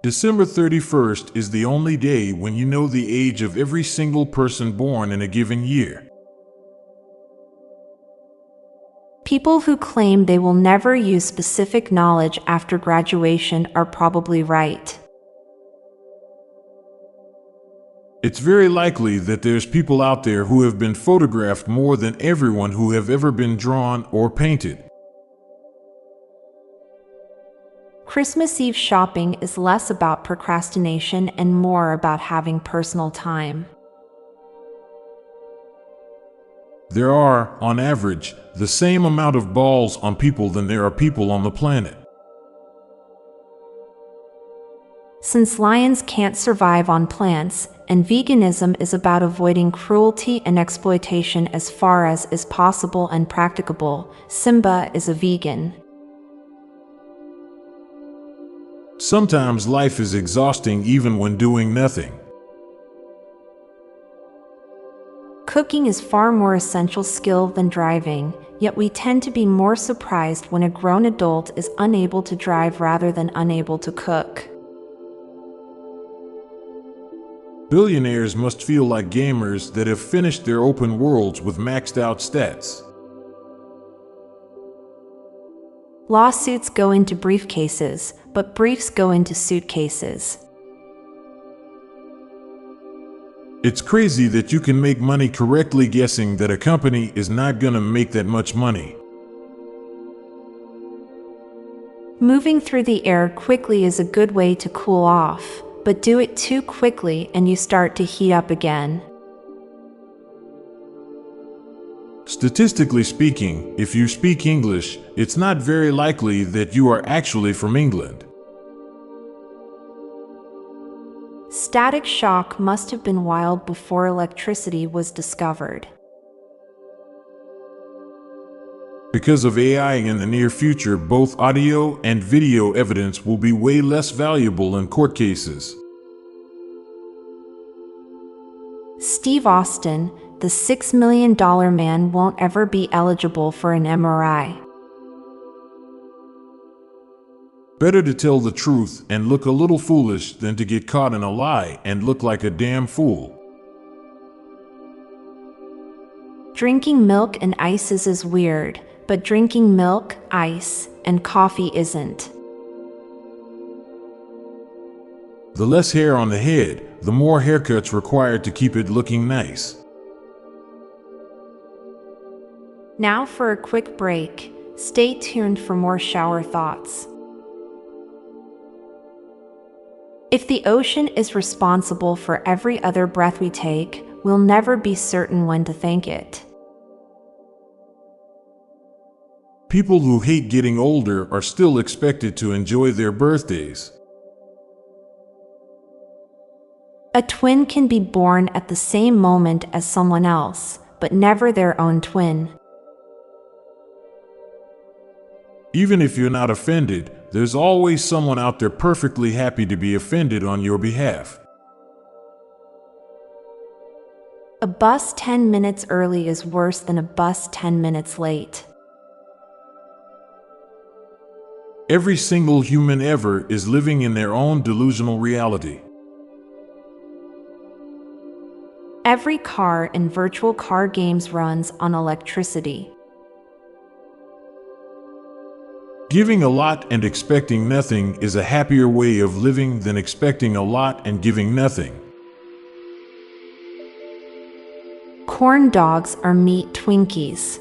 December 31st is the only day when you know the age of every single person born in a given year. People who claim they will never use specific knowledge after graduation are probably right. It's very likely that there's people out there who have been photographed more than everyone who have ever been drawn or painted. Christmas Eve shopping is less about procrastination and more about having personal time. There are, on average, the same amount of balls on people than there are people on the planet. Since lions can't survive on plants, and veganism is about avoiding cruelty and exploitation as far as is possible and practicable, Simba is a vegan. Sometimes life is exhausting even when doing nothing. Cooking is far more essential skill than driving, yet we tend to be more surprised when a grown adult is unable to drive rather than unable to cook. Billionaires must feel like gamers that have finished their open worlds with maxed out stats. Lawsuits go into briefcases, but briefs go into suitcases. It's crazy that you can make money correctly guessing that a company is not gonna make that much money. Moving through the air quickly is a good way to cool off, but do it too quickly and you start to heat up again. Statistically speaking, if you speak English, it's not very likely that you are actually from England. Static shock must have been wild before electricity was discovered. Because of AI in the near future, both audio and video evidence will be way less valuable in court cases. Steve Austin, the $6 million man, won't ever be eligible for an MRI. Better to tell the truth and look a little foolish than to get caught in a lie and look like a damn fool. Drinking milk and ice is as weird, but drinking milk, ice, and coffee isn't. The less hair on the head, the more haircuts required to keep it looking nice. Now for a quick break. Stay tuned for more shower thoughts. If the ocean is responsible for every other breath we take, we'll never be certain when to thank it. People who hate getting older are still expected to enjoy their birthdays. A twin can be born at the same moment as someone else, but never their own twin. Even if you're not offended, there's always someone out there perfectly happy to be offended on your behalf. A bus 10 minutes early is worse than a bus 10 minutes late. Every single human ever is living in their own delusional reality. Every car in virtual car games runs on electricity. Giving a lot and expecting nothing is a happier way of living than expecting a lot and giving nothing. Corn dogs are meat Twinkies.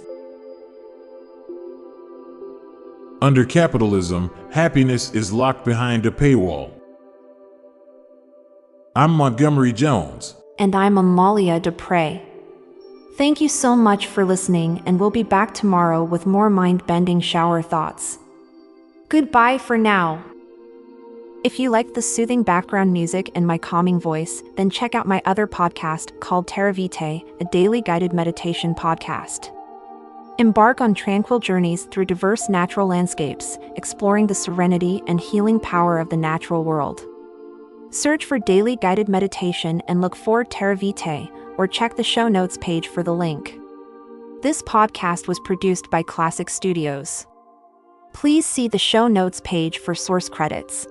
Under capitalism, happiness is locked behind a paywall. I'm Montgomery Jones. And I'm Amalia Dupre. Thank you so much for listening, and we'll be back tomorrow with more mind-bending shower thoughts. Goodbye for now. If you like the soothing background music and my calming voice, then check out my other podcast called Terra Vitae, a daily guided meditation podcast. Embark on tranquil journeys through diverse natural landscapes, exploring the serenity and healing power of the natural world. Search for Daily Guided Meditation and look for Terra Vitae, or check the show notes page for the link. This podcast was produced by Klassic Studios. Please see the show notes page for source credits.